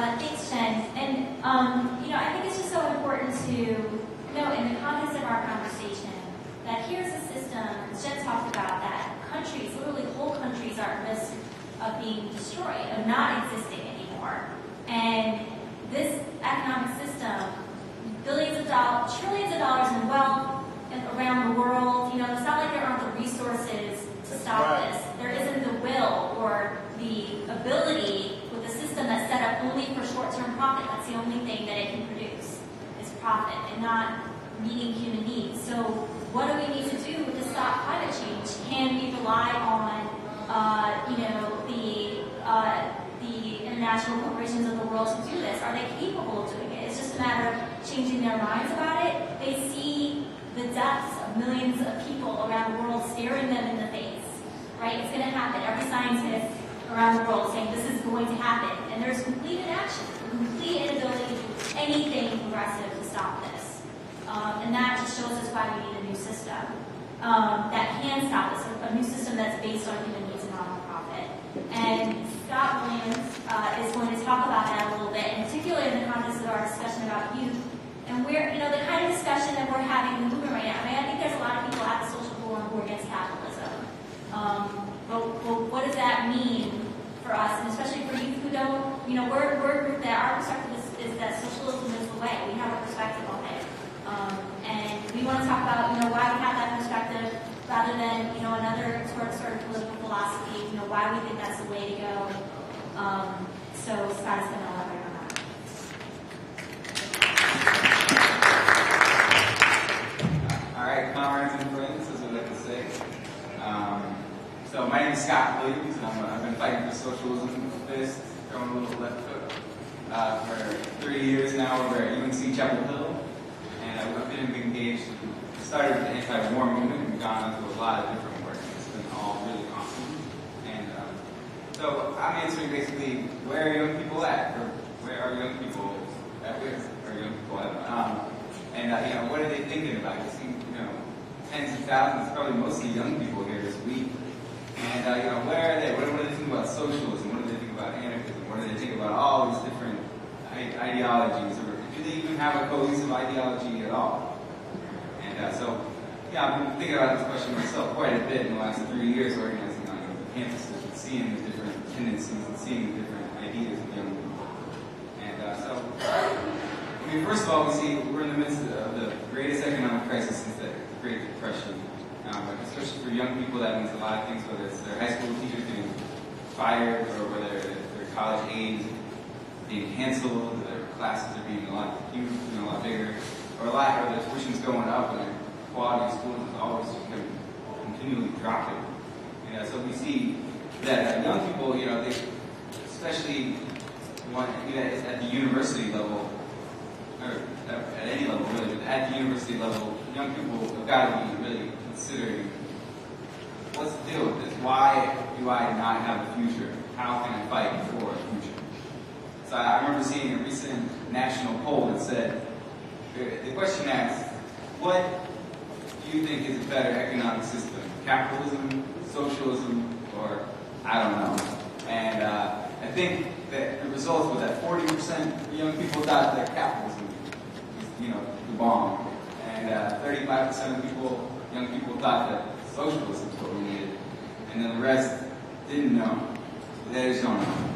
Thanks, Jen. And, I think it's just so important to note in the context of our conversation that here's a system, as Jen talked about, that countries, literally whole countries, are at risk of being destroyed, of not existing anymore. And this economic system, billions of dollars, trillions of dollars in wealth around the world, it's not like there aren't the resources to stop this. There isn't the will or the ability with a system that's set up only for short-term profit. That's the only thing that it can produce, is profit, and not meeting human needs. So what do we need to do to stop climate change? Can we rely on, the international corporations of the world to do this? Are they capable of doing it? It's just a matter of changing their minds about it. They see the deaths of millions of people around the world staring them in the face, right? It's going to happen. Every scientist around the world saying this is going to happen. And there's complete inaction, complete inability to do anything progressive to stop this. And that just shows us why we need a new system that can stop this, a new system that's based on human needs and not on profit. And Scott Williams is going to talk about that a little bit, and particularly in the context of our discussion about youth. And we're, the kind of discussion that we're having in the movement right now. I think there's a lot of people at the social forum who are against capitalism. But what does that mean for us, and especially for youth who don't, we're a group that our perspective is that socialism is the way. We have a perspective on it. And we want to talk about, why we have that perspective rather than, another sort of political philosophy, why we think that's the way to go. So Scott is going to elaborate on that. All right, comrades and friends, as we like to say. So my name is Scott Williams, and I've been fighting for socialism with fist, throwing a little left hook, for 3 years now over at UNC Chapel Hill. And I've been engaged, started with the anti-war movement, and gone into a lot of different work. It's been all really awesome. And so I'm answering basically, where are young people at? Or where are young people at? Where are young people at? And what are they thinking about? You see, tens of thousands, probably mostly young people here this week. And where are they? What do they think about socialism? What do they think about anarchism? What do they think about all these different ideologies? Or do they even have a cohesive ideology at all? And I've been thinking about this question myself quite a bit in the last 3 years, organizing on campuses and seeing the different tendencies and seeing the different ideas of young people. And first of all, we see we're in the midst of the greatest economic crisis since the Great Depression. Especially for young people, that means a lot of things, whether it's their high school teachers getting fired, or whether their college aides being canceled, their classes are being a lot bigger, or their tuition's going up, and their quality of schools is always continually dropping. So we see that young people, they especially at the university level, or at any level really, but at the university level, young people have got to be really considering, what's the deal with this? Why do I not have a future? How can I fight for a future? So I remember seeing a recent national poll that said, the question asked, what do you think is a better economic system? Capitalism, socialism, or I don't know. And I think that the results were that 40% of young people thought that capitalism was, the bomb. And 35% of young people thought that socialism is what we needed. And then the rest didn't know. They just don't know.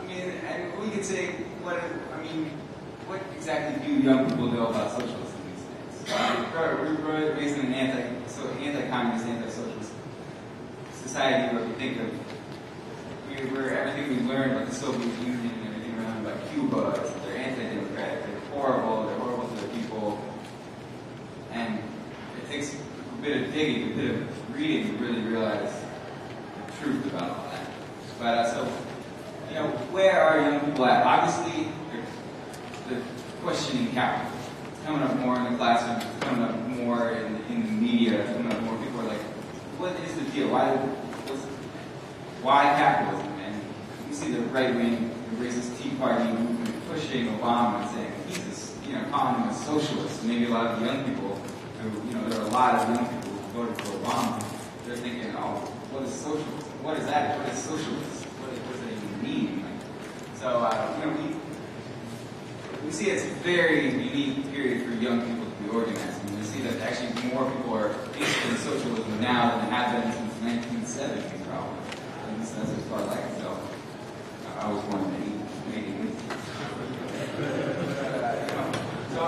And we could say, what exactly do young people know about socialism these days? We're raised in an anti-communist, anti-socialist society where we think of everything we learned about the Soviet Union and everything we learned about Cuba is that they're anti-democratic, they're horrible to their people. And it takes a bit of digging, a bit of reading to really realize the truth about all that. But where are young people at? Obviously, they're questioning capitalism. It's coming up more in the classroom, it's coming up more in the media, it's coming up more. People are like, what is the deal? Why capitalism? And you see the right wing, the racist Tea Party movement pushing Obama and saying he's calling him a socialist. Maybe a lot of young people who, there are a lot of young people who voted for Obama. They're thinking, what is socialism? What is that? What is socialist? What does that even mean? So, we see it's a very unique period for young people to be organized. And we see that actually more people are interested in socialism now than have been since 1970, probably. At least that's as far as I can tell. I was born in 1980. So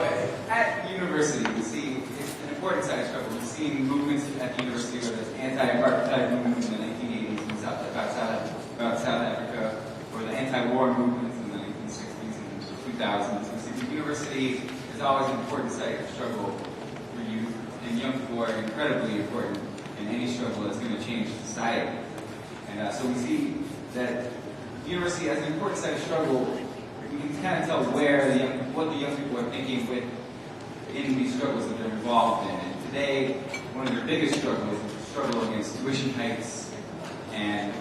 at university, we see it's an important side of struggle. We've seen movements at the university, whether it's anti-apartheid movements in the 1980s in about South Africa, or the anti-war movements in the 1960s and 2000s. We see the university is always an important site of struggle for youth, and young people are incredibly important in any struggle that's going to change society. And so we see that the university as an important site of struggle. We can kind of tell what the young people are thinking in these struggles that they're involved in. And today, one of their biggest struggles is the struggle against tuition hikes and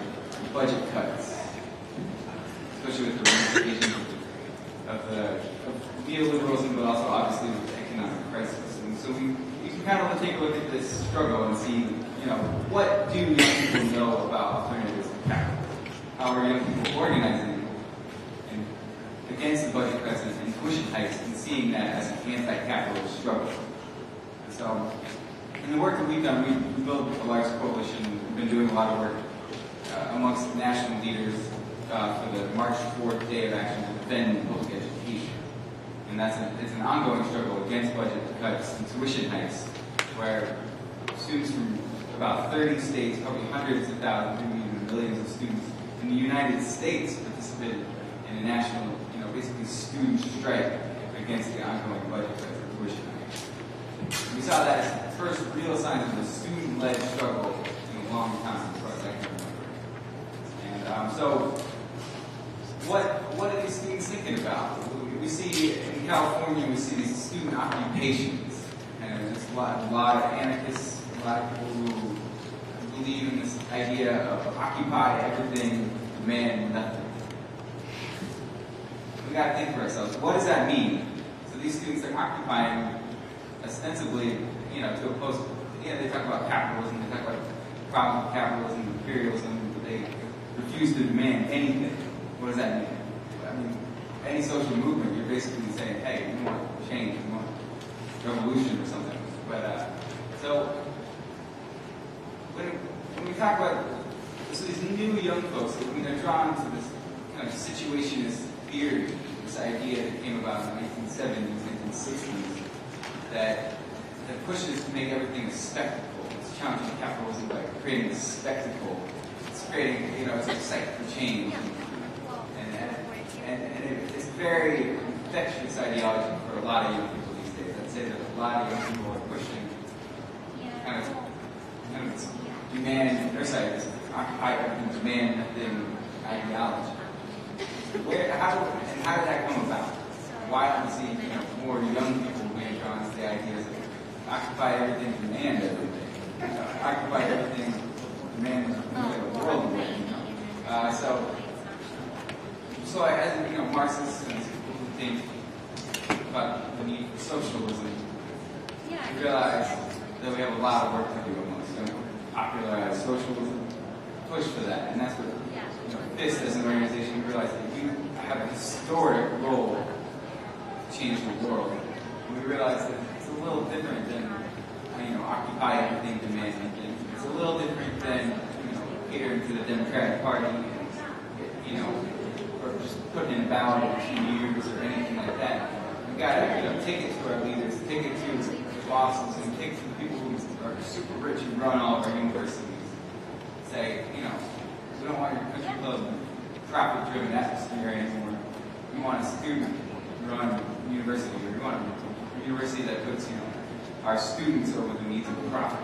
budget cuts, especially with the ramifications of neoliberalism, but also obviously with the economic crisis. And so we can kind of take a look at this struggle and see, what do young people know about alternatives to capital? How are young people organizing against the budget cuts and tuition hikes and seeing that as an anti-capitalist struggle? And so, in the work that we've done, we built a large coalition. We've been doing a lot of work amongst national leaders for the March 4th Day of Action to defend public education. And it's an ongoing struggle against budget cuts and tuition hikes, where students from about 30 states, probably hundreds of thousands, maybe even millions of students in the United States participated in a national, basically student strike against the ongoing budget cuts and tuition hikes. We saw that as the first real sign of the student-led struggle in a long time, as far as I can remember. And so, what are these students thinking about? We see in California, we see these student occupations, and there's just a lot of anarchists, a lot of people who believe in this idea of occupy everything, demand nothing. We got to think for ourselves, what does that mean? So these students are occupying ostensibly, to oppose, they talk about capitalism, they talk about the problems of capitalism, imperialism, but they refuse to demand anything. What does that mean? I mean, any social movement, you're basically saying, hey, we want change, we want revolution or something. But, so, when we talk about, so these new young folks, when they're drawn to this kind of situationist theory, this idea that came about in the 1970s, 1960s, that pushes to make everything a spectacle. It's challenging capitalism by creating a spectacle. It's creating, it's a site for change. And it's a very infectious ideology for a lot of young people these days. I'd say that a lot of young people are pushing kind of this demand, their side is occupy everything, demand nothing ideology. How did that come about? Why don't we see more young people being drawn to the ideas of occupy everything, demand everything, occupy everything, demand the world away? So as Marxists and people who think about the need for socialism, we realize that we have a lot of work to do amongst young people. Popularize socialism, push for that, and that's what this as an organization, we realize that you have a historic role to change the world. And we realize that it's a little different than occupy everything, demand anything. It's a little different than catering to the Democratic Party, or just putting in a ballot in a few years or anything like that. We gotta take it to our leaders, take it to the bosses, and take it to the people who are super rich and run all of our universities. Say, we don't want your country club profit-driven atmosphere anymore. We want a student-run university. We want a university that puts, our students over the needs of the profit.